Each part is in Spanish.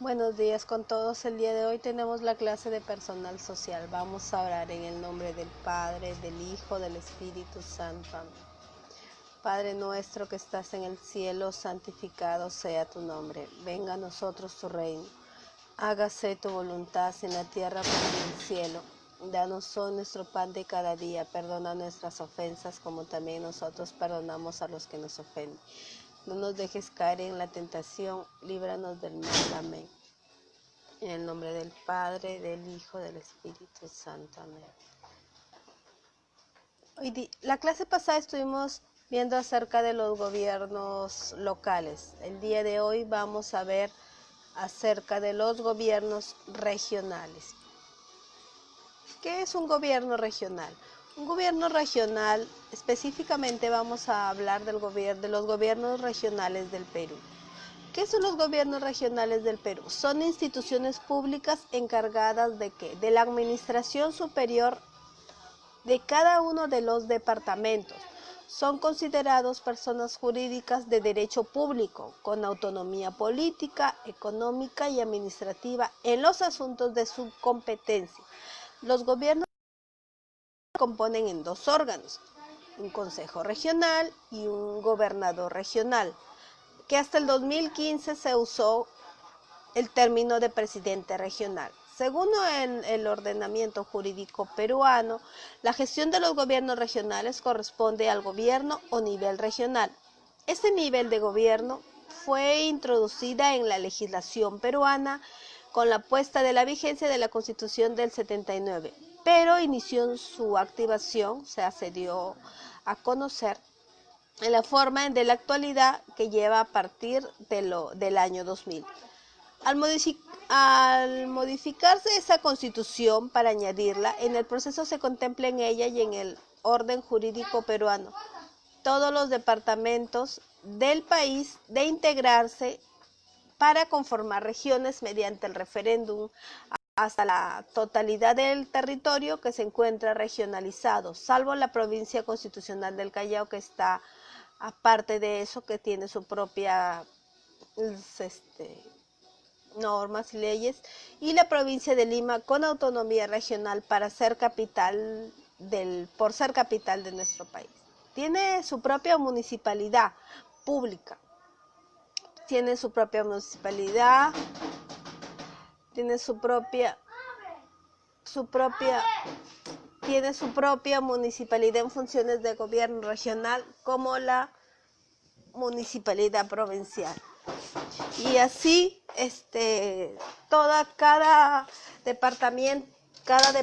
Buenos días con todos. El día de hoy tenemos la clase de personal social. Vamos a orar en el nombre del Padre, del Hijo, del Espíritu Santo. Amén. Padre nuestro que estás en el cielo, santificado sea tu nombre. Venga a nosotros tu reino. Hágase tu voluntad en la tierra como en el cielo. Danos hoy nuestro pan de cada día. Perdona nuestras ofensas como también nosotros perdonamos a los que nos ofenden. No nos dejes caer en la tentación, líbranos del mal. Amén. En el nombre del Padre, del Hijo, del Espíritu Santo. Amén. La clase pasada estuvimos viendo acerca de los gobiernos locales. El día de hoy vamos a ver acerca de los gobiernos regionales. ¿Qué es un gobierno regional? Un gobierno regional, específicamente vamos a hablar de los gobiernos regionales del Perú. ¿Qué son los gobiernos regionales del Perú? Son instituciones públicas encargadas de ¿qué? De la administración superior de cada uno de los departamentos. Son considerados personas jurídicas de derecho público, con autonomía política, económica y administrativa en los asuntos de su competencia. Los gobiernos se componen en dos órganos, un consejo regional y un gobernador regional, que hasta el 2015 se usó el término de presidente regional. Según el ordenamiento jurídico peruano, la gestión de los gobiernos regionales corresponde al gobierno o nivel regional. Este nivel de gobierno fue introducida en la legislación peruana con la puesta de la vigencia de la Constitución del 79, pero inició su activación, se dio a conocer en la forma de la actualidad que lleva a partir del año 2000. Al modificarse esa constitución para añadirla, en el proceso se contempla en ella y en el orden jurídico peruano todos los departamentos del país de integrarse para conformar regiones mediante el referéndum hasta la totalidad del territorio que se encuentra regionalizado, salvo la provincia constitucional del Callao, que está aparte de eso, que tiene su propia normas y leyes, y la provincia de Lima con autonomía regional por ser capital de nuestro país. Tiene su propia municipalidad pública, tiene su propia municipalidad, tiene su propia municipalidad en funciones de gobierno regional, como la municipalidad provincial. Y así cada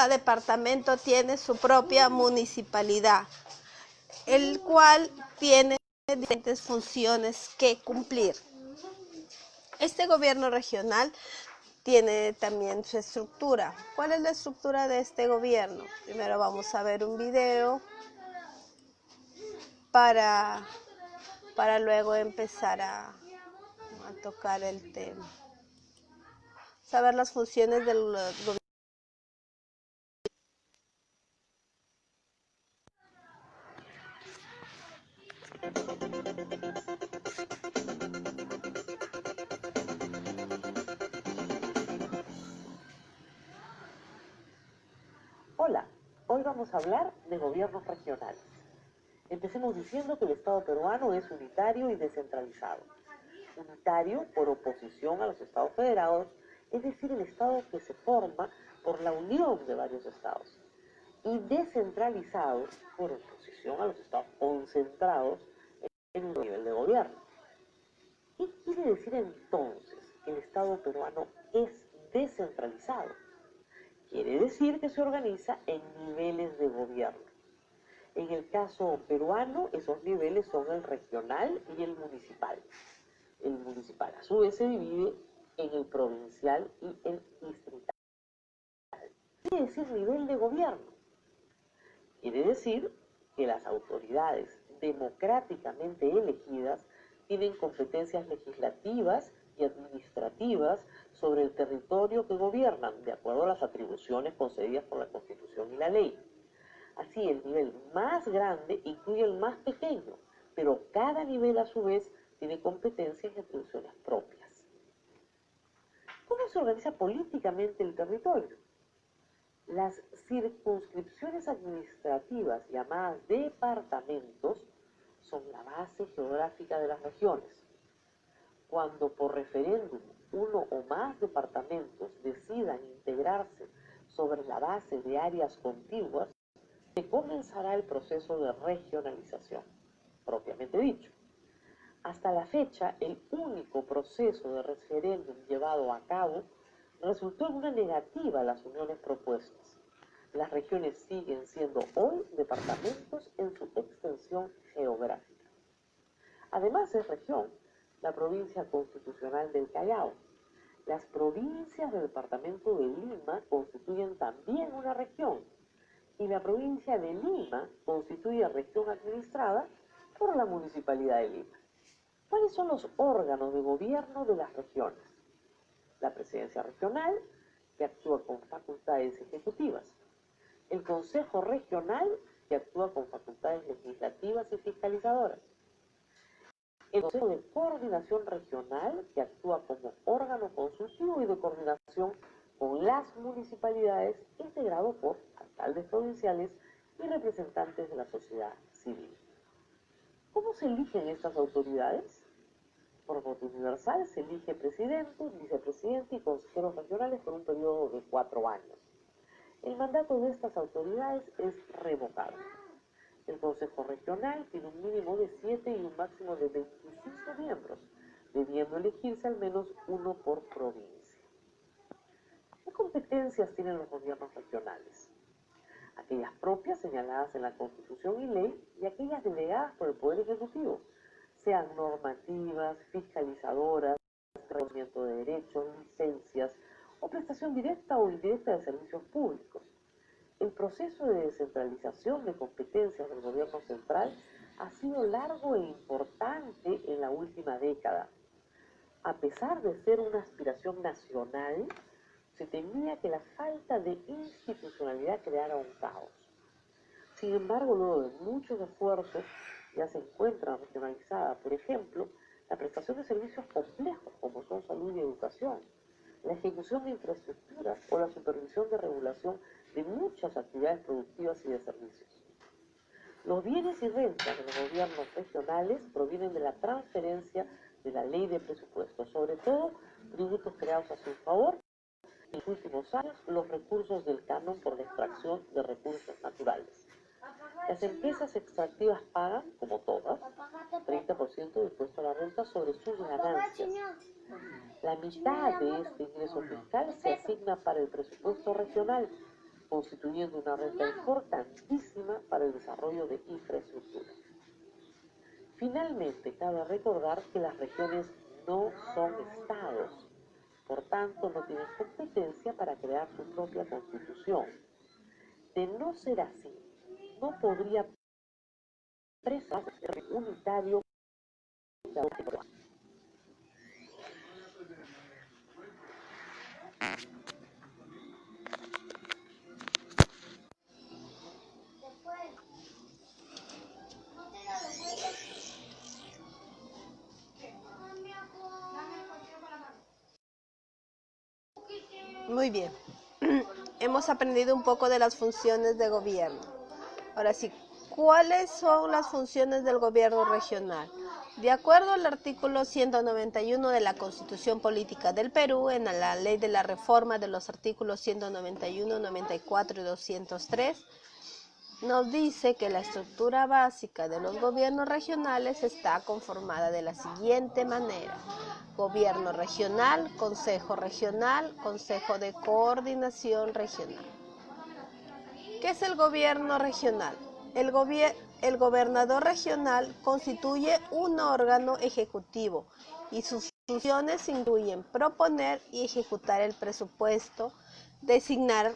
departamento tiene su propia municipalidad, el cual tiene diferentes funciones que cumplir. Este gobierno regional tiene también su estructura. ¿Cuál es la estructura de este gobierno? Primero vamos a ver un video para luego empezar a tocar el tema. Saber las funciones del gobierno. Hola, hoy vamos a hablar de gobiernos regionales. Empecemos diciendo que el Estado peruano es unitario y descentralizado. Unitario por oposición a los Estados federados, es decir, el Estado que se forma por la unión de varios Estados. Y descentralizado por oposición a los Estados concentrados en un nivel de gobierno. ¿Qué quiere decir entonces que el Estado peruano es descentralizado? Quiere decir que se organiza en niveles de gobierno. En el caso peruano, esos niveles son el regional y el municipal. El municipal, a su vez, se divide en el provincial y el distrital. ¿Qué quiere decir nivel de gobierno? Quiere decir que las autoridades democráticamente elegidas tienen competencias legislativas y administrativas sobre el territorio que gobiernan, de acuerdo a las atribuciones concedidas por la Constitución y la ley. Así, el nivel más grande incluye el más pequeño, pero cada nivel a su vez tiene competencias y atribuciones propias. ¿Cómo se organiza políticamente el territorio? Las circunscripciones administrativas, llamadas departamentos, son la base geográfica de las regiones. Cuando por referéndum uno o más departamentos decidan integrarse sobre la base de áreas contiguas, se comenzará el proceso de regionalización, propiamente dicho. Hasta la fecha, el único proceso de referéndum llevado a cabo resultó en una negativa a las uniones propuestas. Las regiones siguen siendo hoy departamentos en su extensión geográfica. Además es región la provincia constitucional del Callao. Las provincias del departamento de Lima constituyen también una región y la provincia de Lima constituye región administrada por la Municipalidad de Lima. ¿Cuáles son los órganos de gobierno de las regiones? La presidencia regional, que actúa con facultades ejecutivas. El Consejo Regional, que actúa con facultades legislativas y fiscalizadoras. El Consejo de Coordinación Regional, que actúa como órgano consultivo y de coordinación con las municipalidades, integrado por alcaldes provinciales y representantes de la sociedad civil. ¿Cómo se eligen estas autoridades? Por voto universal se elige presidente, vicepresidente y consejeros regionales por un periodo de 4 años. El mandato de estas autoridades es revocable. El Consejo Regional tiene un mínimo de 7 y un máximo de 25 miembros, debiendo elegirse al menos uno por provincia. ¿Qué competencias tienen los gobiernos regionales? Aquellas propias señaladas en la Constitución y ley y aquellas delegadas por el Poder Ejecutivo, sean normativas, fiscalizadoras, reconocimiento de derechos, licencias o prestación directa o indirecta de servicios públicos. El proceso de descentralización de competencias del gobierno central ha sido largo e importante en la última década. A pesar de ser una aspiración nacional, se temía que la falta de institucionalidad creara un caos. Sin embargo, luego de muchos esfuerzos, ya se encuentra regionalizada, por ejemplo, la prestación de servicios complejos como son salud y educación, la ejecución de infraestructuras o la supervisión de regulación de muchas actividades productivas y de servicios. Los bienes y rentas de los gobiernos regionales provienen de la transferencia de la ley de presupuestos, sobre todo tributos creados a su favor. En los últimos años, los recursos del canon por la extracción de recursos naturales. Las empresas extractivas pagan, como todas, 30% de impuesto a la renta sobre sus ganancias. La mitad de este ingreso fiscal se asigna para el presupuesto regional, constituyendo una renta importantísima para el desarrollo de infraestructura. Finalmente, cabe recordar que las regiones no son estados, por tanto no tienen competencia para crear su propia constitución. De no ser así, no podría ser unitario. Muy bien. Hemos aprendido un poco de las funciones de gobierno. Ahora sí, ¿cuáles son las funciones del gobierno regional? De acuerdo al artículo 191 de la Constitución Política del Perú, en la ley de la reforma de los artículos 191, 94 y 203, nos dice que la estructura básica de los gobiernos regionales está conformada de la siguiente manera: gobierno regional, consejo de coordinación regional. ¿Qué es el gobierno regional? El gobernador regional constituye un órgano ejecutivo y sus funciones incluyen proponer y ejecutar el presupuesto, designar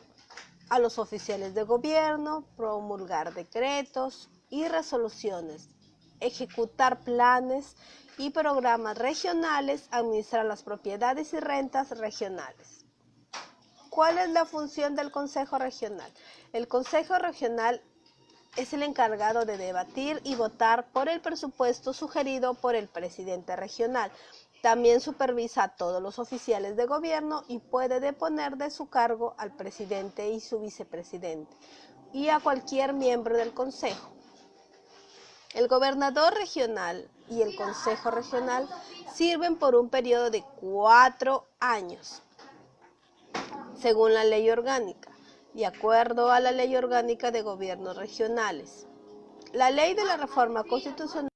a los oficiales de gobierno, promulgar decretos y resoluciones, ejecutar planes y programas regionales, administrar las propiedades y rentas regionales. ¿Cuál es la función del Consejo Regional? El Consejo Regional es el encargado de debatir y votar por el presupuesto sugerido por el presidente regional. También supervisa a todos los oficiales de gobierno y puede deponer de su cargo al presidente y su vicepresidente y a cualquier miembro del consejo. El gobernador regional y el consejo regional sirven por un periodo de 4 años, según la ley orgánica, de acuerdo a la ley orgánica de gobiernos regionales. La ley de la reforma constitucional,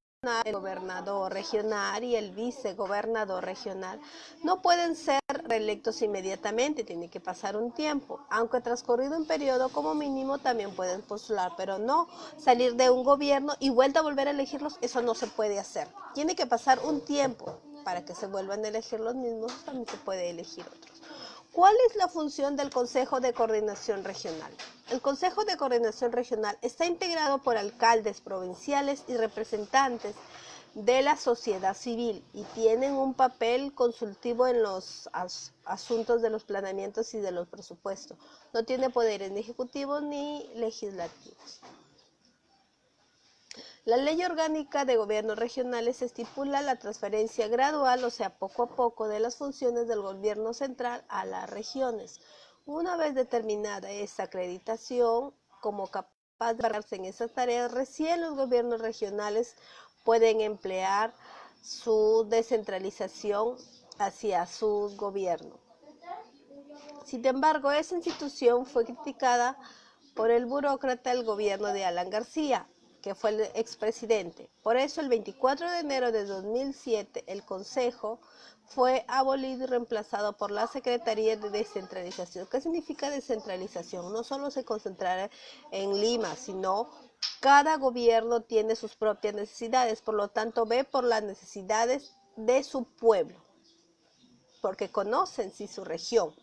el gobernador regional y el vicegobernador regional no pueden ser reelectos inmediatamente, tiene que pasar un tiempo, aunque transcurrido un periodo como mínimo también pueden postular, pero no salir de un gobierno y volver a elegirlos, eso no se puede hacer. Tiene que pasar un tiempo para que se vuelvan a elegir los mismos, también se puede elegir otros. ¿Cuál es la función del Consejo de Coordinación Regional? El Consejo de Coordinación Regional está integrado por alcaldes provinciales y representantes de la sociedad civil y tienen un papel consultivo en los asuntos de los planeamientos y de los presupuestos. No tiene poderes ni ejecutivos ni legislativos. La Ley Orgánica de Gobiernos Regionales estipula la transferencia gradual, o sea, poco a poco, de las funciones del gobierno central a las regiones. Una vez determinada esta acreditación como capaz de darse en esas tareas, recién los gobiernos regionales pueden emplear su descentralización hacia su gobierno. Sin embargo, esa institución fue criticada por el burócrata del gobierno de Alan García, que fue el expresidente. Por eso, el 24 de enero de 2007, el Consejo fue abolido y reemplazado por la Secretaría de Descentralización. ¿Qué significa descentralización? No solo se concentrará en Lima, sino cada gobierno tiene sus propias necesidades, por lo tanto ve por las necesidades de su pueblo, porque conocen su región.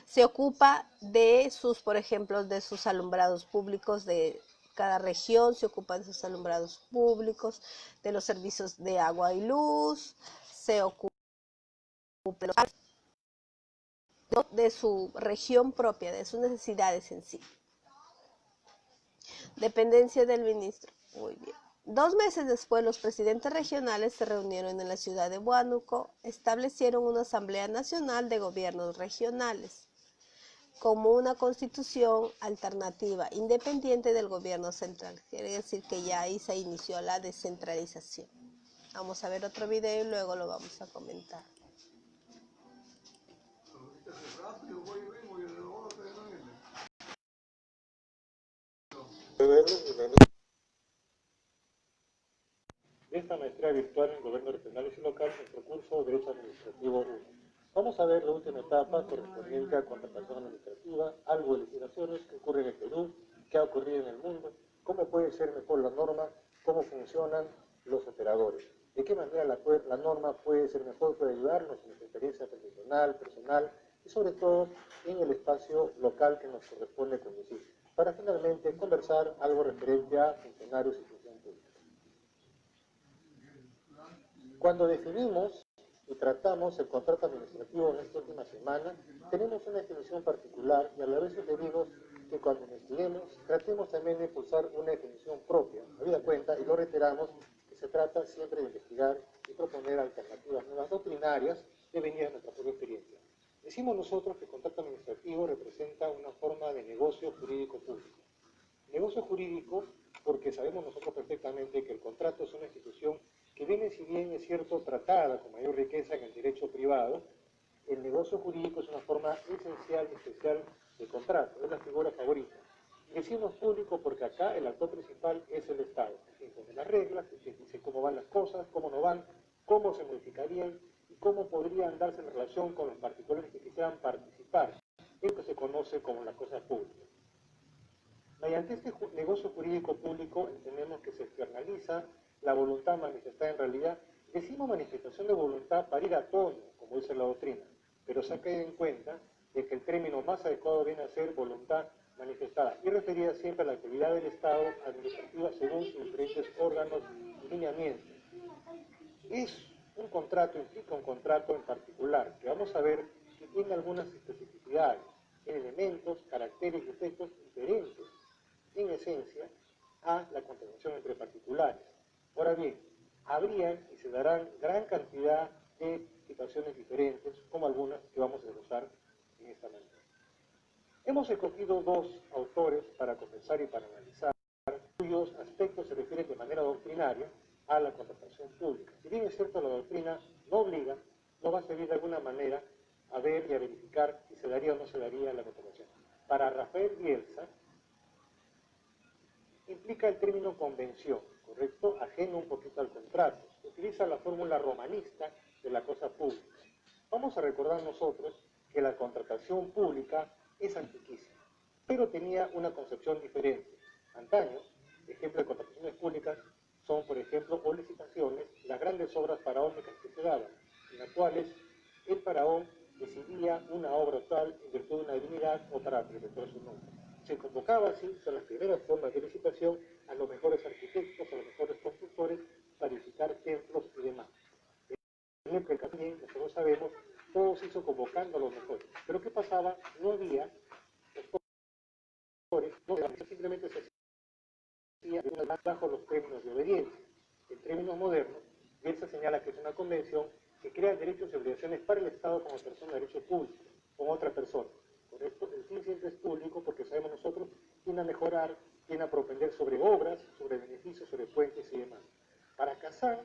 Se ocupa de sus, por ejemplo, de sus alumbrados públicos de cada región, se ocupa de sus alumbrados públicos, de los servicios de agua y luz, se ocupa de su región propia, de sus necesidades en sí. Dependencia del ministro. Muy bien. 2 meses después, los presidentes regionales se reunieron en la ciudad de Huánuco, establecieron una Asamblea Nacional de Gobiernos Regionales como una constitución alternativa, independiente del gobierno central. Quiere decir que ya ahí se inició la descentralización. Vamos a ver otro video y luego lo vamos a comentar. De esta maestría virtual en gobiernos regionales y locales, nuestro curso Derecho Administrativo 1. Vamos a ver la última etapa correspondiente a contratación administrativa, algo de legislaciones que ocurren en el Perú, qué ha ocurrido en el mundo, cómo puede ser mejor la norma, cómo funcionan los operadores, de qué manera la norma puede ser mejor, puede ayudarnos en nuestra experiencia profesional, personal y sobre todo en el espacio local que nos corresponde conducir, para finalmente conversar algo referente a funcionarios y función pública. Cuando definimos y tratamos el contrato administrativo en esta última semana, tenemos una definición particular y a la vez sugerimos que cuando investiguemos, tratemos también de impulsar una definición propia, habida cuenta, y lo reiteramos, que se trata siempre de investigar y proponer alternativas nuevas doctrinarias devenidas de nuestra propia experiencia. Decimos nosotros que el contrato administrativo representa una forma de negocio jurídico público. Negocio jurídico porque sabemos nosotros perfectamente que el contrato es una institución que viene, si bien es cierto, tratada con mayor riqueza en el derecho privado, el negocio jurídico es una forma esencial y especial de contrato, es la figura favorita. Decimos público porque acá el actor principal es el Estado, que impone las reglas, que dice cómo van las cosas, cómo no van, cómo se modificarían y cómo podrían darse en relación con los particulares que quisieran participar. Esto se conoce como la cosa pública. Mediante este negocio jurídico público entendemos que se externaliza la voluntad manifestada en realidad. Decimos manifestación de voluntad para ir a tono, como dice la doctrina, pero se ha caído en cuenta de que el término más adecuado viene a ser voluntad manifestada y referida siempre a la actividad del Estado administrativa según sus diferentes órganos y lineamientos. Es un contrato, implica un contrato en particular, que vamos a ver que tiene algunas especificidades, tiene elementos, caracteres y efectos diferentes, en esencia, a la contratación entre particulares. Ahora bien, habrían y se darán gran cantidad de situaciones diferentes, como algunas que vamos a desglosar en esta mañana. Hemos escogido dos autores para conversar y para analizar, cuyos aspectos se refieren de manera doctrinaria a la contratación pública. Si bien es cierto, la doctrina no obliga, no va a servir de alguna manera a ver y a verificar si se daría o no se daría la contratación. Para Rafael Bielsa, implica el término convención, ¿correcto? Ajeno un poquito al contrato. Utiliza la fórmula romanista de la cosa pública. Vamos a recordar nosotros que la contratación pública es antiquísima, pero tenía una concepción diferente. Antaño, ejemplo de contrataciones públicas son, por ejemplo, o licitaciones, las grandes obras faraónicas que se daban, en las cuales el faraón decidía una obra tal en virtud de una divinidad o para perpetuar su nombre. Se convocaba así, son las primeras formas de licitación, a los mejores arquitectos, a los mejores constructores, para edificar templos y demás. En época también, nosotros sabemos, todo se hizo convocando a los mejores. Pero ¿qué pasaba? No había mejores, no, simplemente se hacía bajo los términos de obediencia. En términos modernos, Bielsa señala que es una convención que crea derechos y obligaciones para el Estado como persona de derecho público, con otra persona. Por esto, el fin siempre es público porque sabemos nosotros quién a mejorar, quién a propender sobre obras, sobre beneficios, sobre puentes y demás. Para Kazan,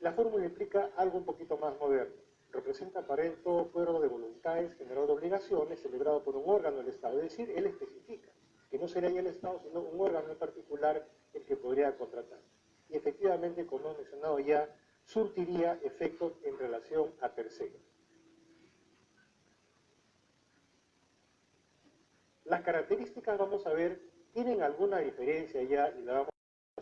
la fórmula implica algo un poquito más moderno. Representa para él todo acuerdo de voluntades, generador de obligaciones, celebrado por un órgano del Estado. Es decir, él especifica que no sería ya el Estado, sino un órgano en particular el que podría contratar. Y efectivamente, como hemos mencionado ya, surtiría efectos en relación a terceros. Las características, vamos a ver, tienen alguna diferencia ya y la vamos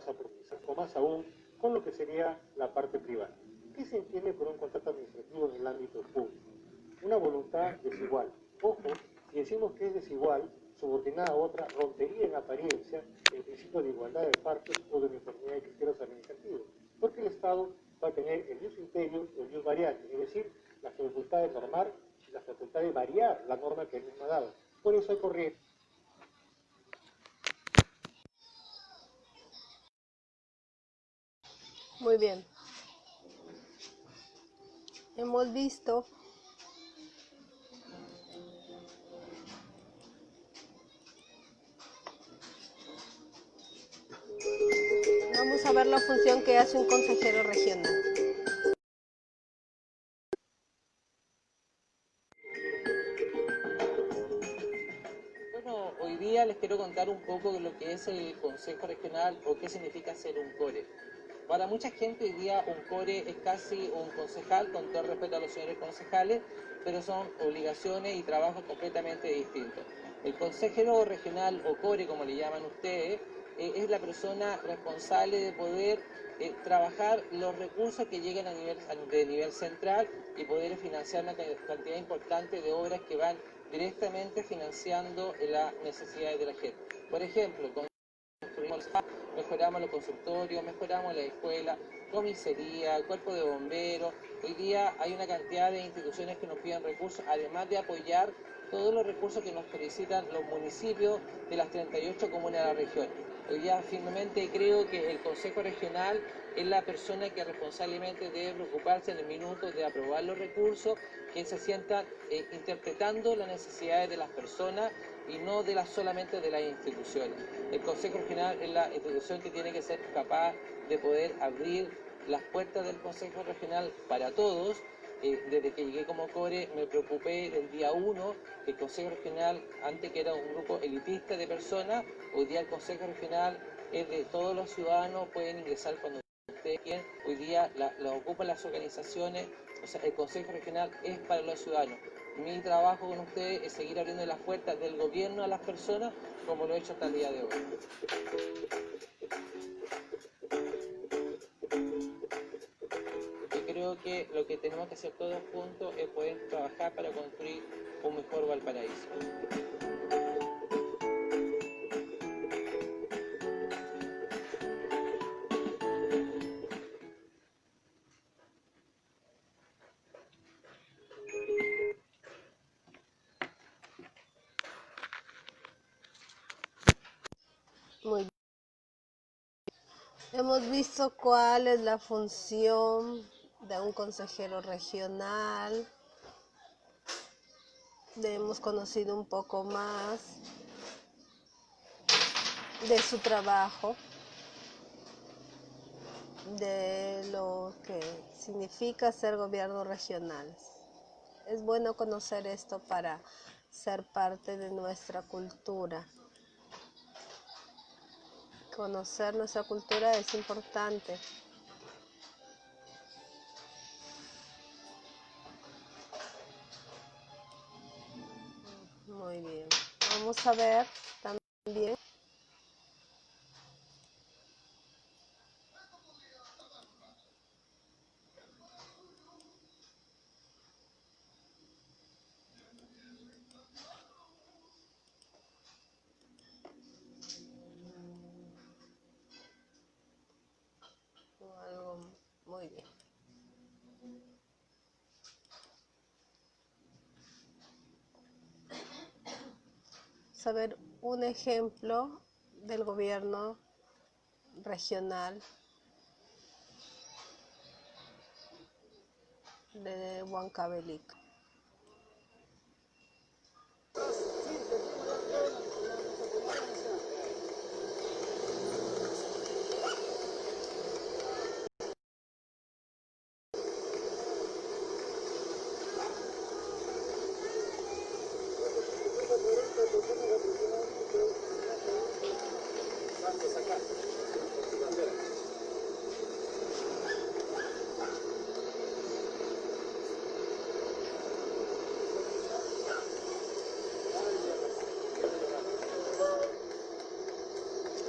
a profundizar, o más aún, con lo que sería la parte privada. ¿Qué se entiende por un contrato administrativo en el ámbito público? Una voluntad desigual. Ojo, si decimos que es desigual, subordinada a otra, rompería en apariencia el principio de igualdad de partes o de uniformidad de criterios administrativos, porque el Estado va a tener el ius imperio o el ius variante, es decir, la facultad de normar y la facultad de variar la norma que él mismo ha dado. Por eso hay corriente. Muy bien. Hemos visto vamos a ver la función que hace un consejero regional. Bueno, hoy día les quiero contar un poco de lo que es el Consejo Regional o qué significa ser un core. Para mucha gente hoy día un core es casi un concejal, con todo respeto a los señores concejales, pero son obligaciones y trabajos completamente distintos. El consejero regional o core, como le llaman ustedes, es la persona responsable de poder trabajar los recursos que lleguen de nivel central y poder financiar una cantidad importante de obras que van directamente financiando las necesidades de la gente. Por ejemplo, construimos, mejoramos los consultorios, mejoramos la escuela, comisaría, cuerpo de bomberos. Hoy día hay una cantidad de instituciones que nos piden recursos, además de apoyar todos los recursos que nos solicitan los municipios de las 38 comunas de la región. Hoy día firmemente creo que el Consejo Regional es la persona que responsablemente debe preocuparse en el minuto de aprobar los recursos, que se sientan interpretando las necesidades de las personas y no solamente de las instituciones. El Consejo Regional es la institución que tiene que ser capaz de poder abrir las puertas del Consejo Regional para todos. Desde que llegué como core me preocupé del día 1, el Consejo Regional, antes que era un grupo elitista de personas, hoy día el Consejo Regional es de todos los ciudadanos, pueden ingresar cuando ustedes quieran. Hoy día la ocupan las organizaciones, o sea, el Consejo Regional es para los ciudadanos. Mi trabajo con ustedes es seguir abriendo las puertas del gobierno a las personas, como lo he hecho hasta el día de hoy. Yo creo que lo que tenemos que hacer todos juntos es poder trabajar para construir un mejor Valparaíso. Hemos visto cuál es la función de un consejero regional. Hemos conocido un poco más de su trabajo, de lo que significa ser gobiernos regionales. Es bueno conocer esto para ser parte de nuestra cultura. Conocer nuestra cultura es importante. Muy bien. Vamos a ver también algo muy bien. Saber un ejemplo del gobierno regional de Huancavelica.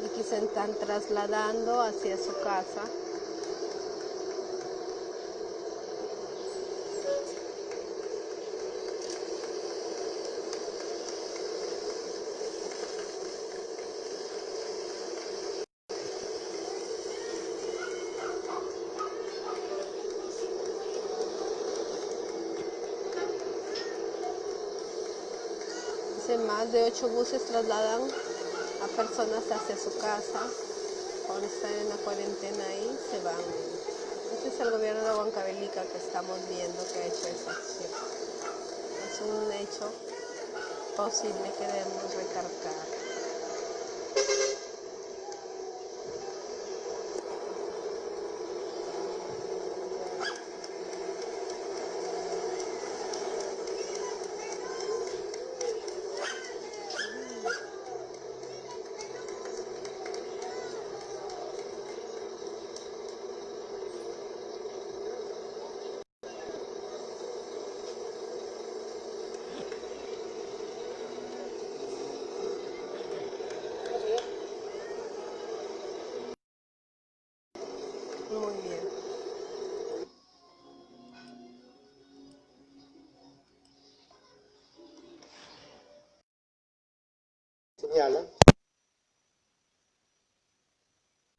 Aquí se están trasladando hacia su casa. Más de 8 buses trasladan a personas hacia su casa. Cuando están en la cuarentena ahí, se van. Este es el gobierno de Huancavelica que estamos viendo que ha hecho esta acción. Es un hecho posible que debemos recargar. Muy bien. Señala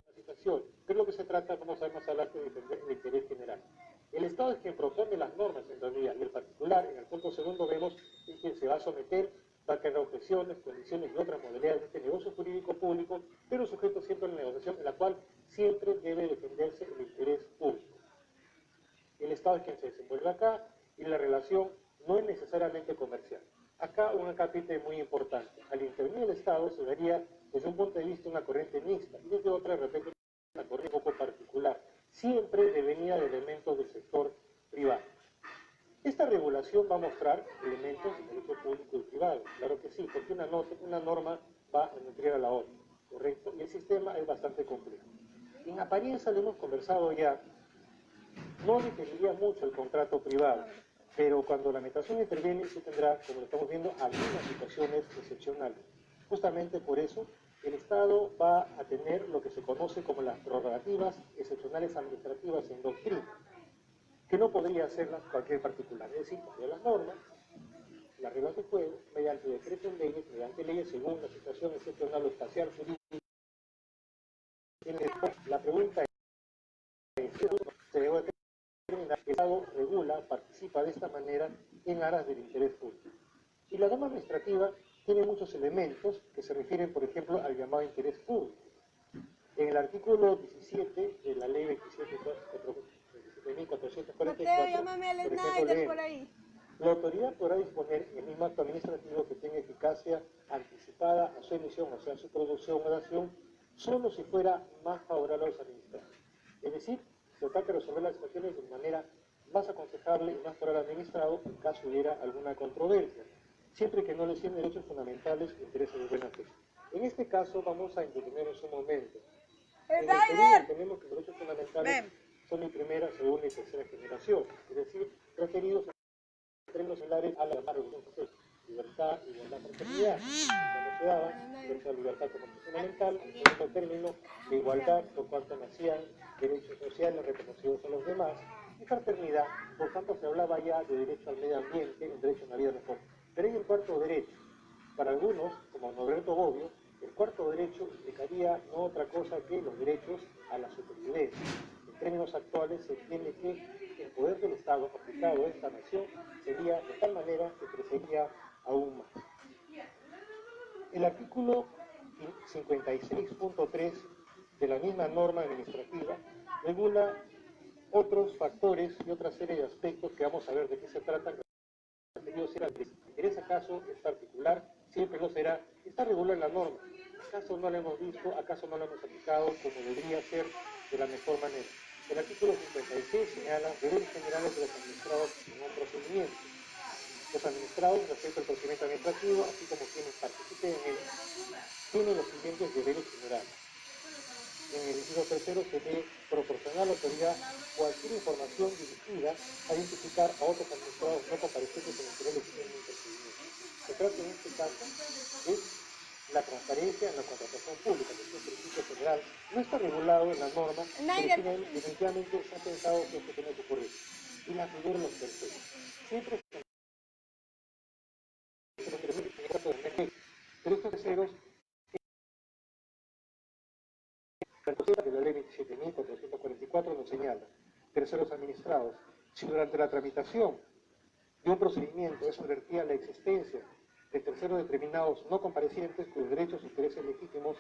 la situación. ¿Qué es lo que se trata? Vamos a ver más adelante de defender el interés general. El Estado es quien propone las normas en realidad, y el particular, en el punto segundo, vemos es quien se va a someter, va a crear objeciones, condiciones y otras modalidades de este negocio jurídico público, pero sujeto siempre a la negociación, en la cual siempre debe defenderse el interés público. El Estado es quien se desenvuelve acá y la relación no es necesariamente comercial. Acá un acápite muy importante. Al intervenir el Estado se daría desde un punto de vista una corriente mixta y desde otra de repente una corriente un poco particular, siempre devenida de elementos del sector privado. Esta regulación va a mostrar elementos de derecho público y privado, claro que sí, porque una norma va a nutrir a la otra, ¿correcto? Y el sistema es bastante complejo. En apariencia lo hemos conversado ya. No definiría mucho el contrato privado, pero cuando la administración interviene se tendrá, como lo estamos viendo, algunas situaciones excepcionales. Justamente por eso el Estado va a tener lo que se conoce como las prerrogativas excepcionales administrativas en doctrina, que no podría hacerlas cualquier particular, es decir, de las normas, las reglas de juego, mediante decretos leyes, mediante leyes según la situación excepcional o espacial jurídica. La pregunta es, ¿se debe el Estado regula, participa de esta manera en aras del interés público? Y la norma administrativa tiene muchos elementos que se refieren, por ejemplo, al llamado interés público. En el artículo 17 de la ley 27.444, por ejemplo, leemos: la autoridad podrá disponer en el mismo acto administrativo que tenga eficacia anticipada a su emisión, o sea, su producción o dación, solo si fuera más favorable a los administrados. Es decir, se trata de resolver las situaciones de manera más aconsejable y más favorable al administrado en caso hubiera alguna controversia, siempre que no lesione derechos fundamentales o intereses de buena fe. En este caso vamos a intertenernos un momento. En el Perú entendemos que los derechos fundamentales son de primera, segunda y tercera generación, es decir, referidos en términos similares a la llamada revolución social: libertad, igualdad, fraternidad. Cuando se daba, derecho a la libertad como derecho fundamental, en segundo término, de igualdad, por cuanto nacían derechos sociales reconocidos a los demás, y fraternidad, por tanto se hablaba ya de derecho al medio ambiente, el derecho a una vida mejor. Pero hay el cuarto derecho. Para algunos, como Norberto Bobbio, el cuarto derecho implicaría no otra cosa que los derechos a la supervivencia. En términos actuales se entiende que el poder del Estado aplicado a esta nación sería de tal manera que crecería aún más. El artículo 56.3 de la misma norma administrativa regula otros factores y otra serie de aspectos que vamos a ver de qué se trata. En ese caso es particular, siempre lo será, está regulado en la norma. ¿Acaso no lo hemos visto? ¿Acaso no lo hemos aplicado como debería ser de la mejor manera? El artículo 56 señala deberes generales de los administrados en un procedimiento. Los administrados, respecto al procedimiento administrativo, así como quienes participen en él, tienen los siguientes deberes generales. En el inciso tercero se lee: proporcionar a la autoridad cualquier información dirigida a identificar a otros administrados no comparecientes en el interior del procedimiento. Se trata en este caso de la transparencia en la contratación pública, que es un principio general, no está regulado en la norma, pero definitivamente se ha pensado que esto tiene que ocurrir. Y la figura de los terceros. Siempre pero estos terceros, de la ley 27.444 nos señala: terceros administrados, si durante la tramitación de un procedimiento es advertida la existencia de terceros determinados no comparecientes cuyos derechos e intereses legítimos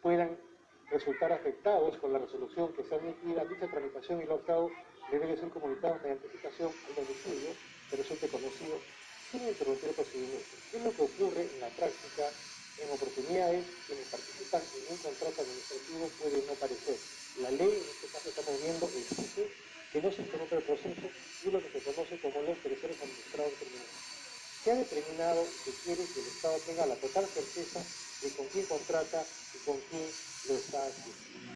puedan resultar afectados con la resolución que sea admitida, dicha tramitación y lo octavo le debe ser comunicado mediante citación al domicilio que resulte conocido sin interrumpir el procedimiento. ¿Qué es lo que ocurre en la práctica? En oportunidades, quienes participan en un contrato administrativo pueden no parecer. La ley, en este caso estamos viendo, exige que no se interrumpa el proceso y lo que se conoce como los terceros administrados determinados. Se ha determinado que quiere que el Estado tenga la total certeza de con quién contrata y con quién lo está haciendo.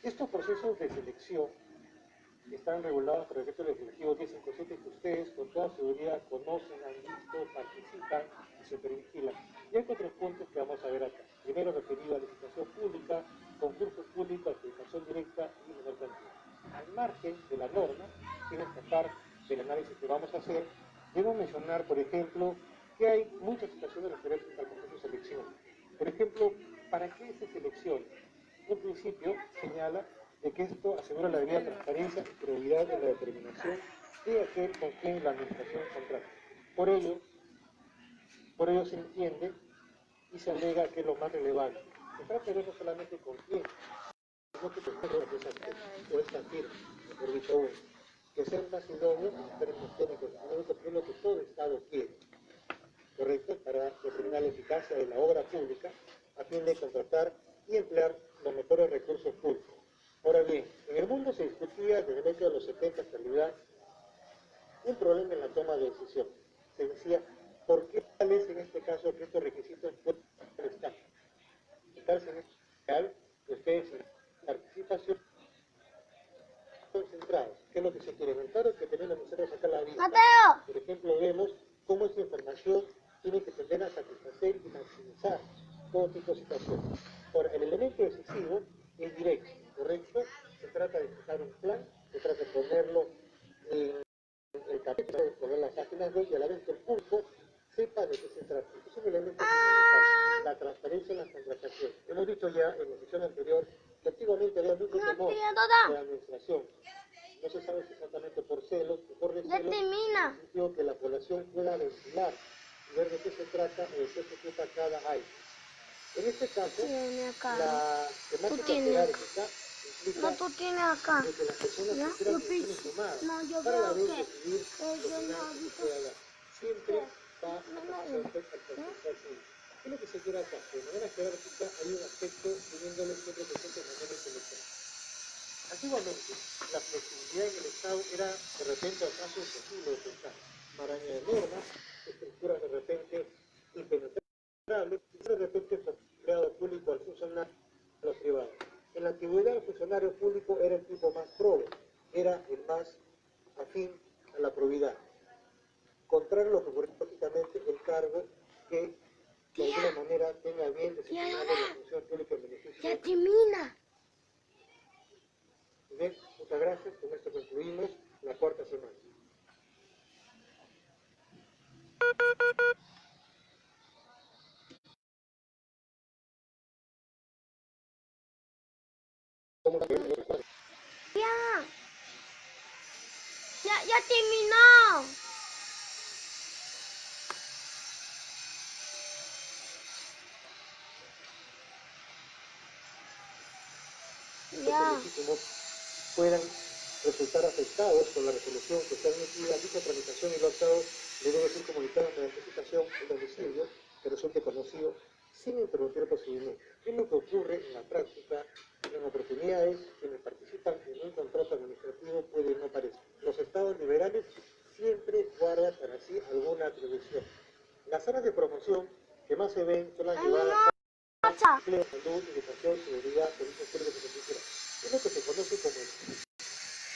Estos procesos de selección están regulados por el decreto legislativo 1057 que ustedes con toda seguridad conocen, han visto, participan y se vigilan. Y hay otros puntos que vamos a ver acá. Primero, referido a licitación pública, concurso público, adjudicación directa y menor cantidad. Al margen de la norma, sin escapar del análisis que vamos a hacer, debo mencionar, por ejemplo, que hay muchas situaciones referentes al proceso de selección. Por ejemplo, ¿para qué se selecciona? Un principio señala de que esto asegura la debida transparencia y prioridad de la determinación de aquel con quien la administración contrata. Por ello se entiende y se alega que es lo más relevante. Se trata de ver no solamente con quién, sino que o esta firma, por dicho uno, que sea más idóneo en términos técnicos y económicos, que es lo que todo Estado quiere, ¿correcto? Para determinar la eficacia de la obra pública a fin de contratar y emplear los mejores recursos públicos. Ahora bien, en el mundo se discutía desde el medio de los 70 hasta la actualidad un problema en la toma de decisión. Se decía, ¿por qué tal es en este caso que estos requisitos pueden estar? Tal en este caso, ustedes participación concentrados. ¿Qué es lo que se quiere? Claro que tenemos nosotros acá la vista. Por ejemplo, vemos cómo esta información tiene que tender a satisfacer y maximizar todo tipo de situaciones. Ahora, el elemento decisivo es directo, ¿correcto? Se trata de fijar un plan, se trata de ponerlo en el capítulo, de poner las páginas web y a la vez que el público sepa de qué se trata. Es un elemento fundamental, la transparencia en las contrataciones. Hemos dicho ya en la sesión anterior que antiguamente había mucho temor de la administración. No se sabe si exactamente por celos o por recelos, en el sentido que la población pueda ventilar y ver de qué se trata o de qué se ocupa cada área. En este caso, Tiene acá. la Tú temática tienes. jerárquica implica No, tú tienes acá. de que las personas ¿Ya? superan Yo decisiones pienso. tomadas No, yo para a la veo vez que decidir lo ellos final no que se visto. pueda dar. Siempre va a No, no, al no. concepto público. ¿Qué es lo que se quiere acá? De manera jerárquica hay un aspecto teniéndole siempre presente de manera intelectual. Antiguamente, la flexibilidad en el Estado era de repente acaso imposible de pensar. Maraña de normas, estructuras de repente impenetrables, y de repente fue empleado público al funcionario a los privados. En la antigüedad el funcionario público era el tipo más probo, era el más afín a la probidad. Contrario a lo que ocurrió lógicamente el cargo que de alguna manera tenga bien desempeñar la función pública en beneficio Ya termina. Bien, muchas gracias. Con esto concluimos la cuarta semana. Ya. Ya terminó. Ya. Legítimos puedan resultar afectados con la resolución que está emitida, dicha tramitación y los estados le debe ser comunicado mediante notificación el domicilio que resulte conocido sin interrumpir el procedimiento. ¿Qué es lo que ocurre en la práctica? En oportunidades, quienes participan en un contrato administrativo pueden no parecer. Los estados liberales siempre guardan para sí alguna atribución. Las áreas de promoción que más se ven son las llevadas a empleo, salud, educación, seguridad, servicios públicos y cultura. Es lo que se conoce como el PIB.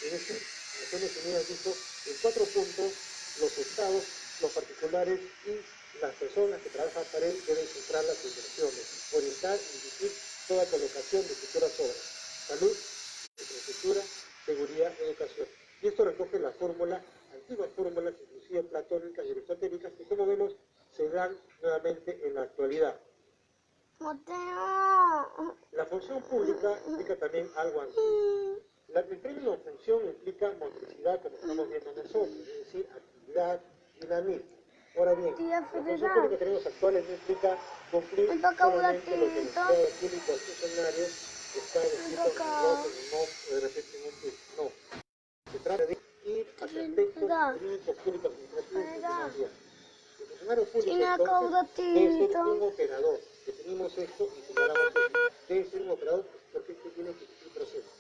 Es decir, Naciones Unidas dijo en 4 puntos los estados, los particulares y las personas que trabajan para él deben centrar las inversiones, orientar y dirigir toda colocación de futuras obras, salud, infraestructura, seguridad, educación. Y esto recoge la fórmula, antiguas fórmulas, inclusive platónicas y aristotélicas, que como vemos se dan nuevamente en la actualidad. Mateo. La función pública implica también algo antiguo. El término función implica motricidad, como estamos viendo nosotros, es decir, actividad, dinamismo. Ahora bien, la función pública que tenemos actualmente implica cumplir solamente lo que el empleado público o funcionario está escrito en el voto, en el MOP, o de repente en un PIB. No. Se trata de ir a aspectos jurídicos públicos administrativos funcionariales. El funcionario público entonces debe ser un operador. Definimos esto y señalamos esto. Debe ser un operador porque este tiene que cumplir procesos.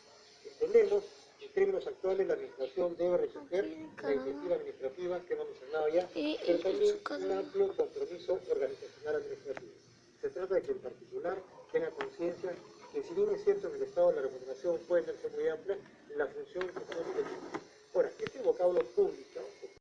Entendemos, en términos actuales, la administración debe recoger la iniciativa administrativa que hemos mencionado ya, pero también un amplio compromiso organizacional administrativo. Se trata de que en particular tenga conciencia que si bien es cierto en el Estado la remuneración puede ser muy amplia, la función es muy pequeña. Ahora, este vocablo público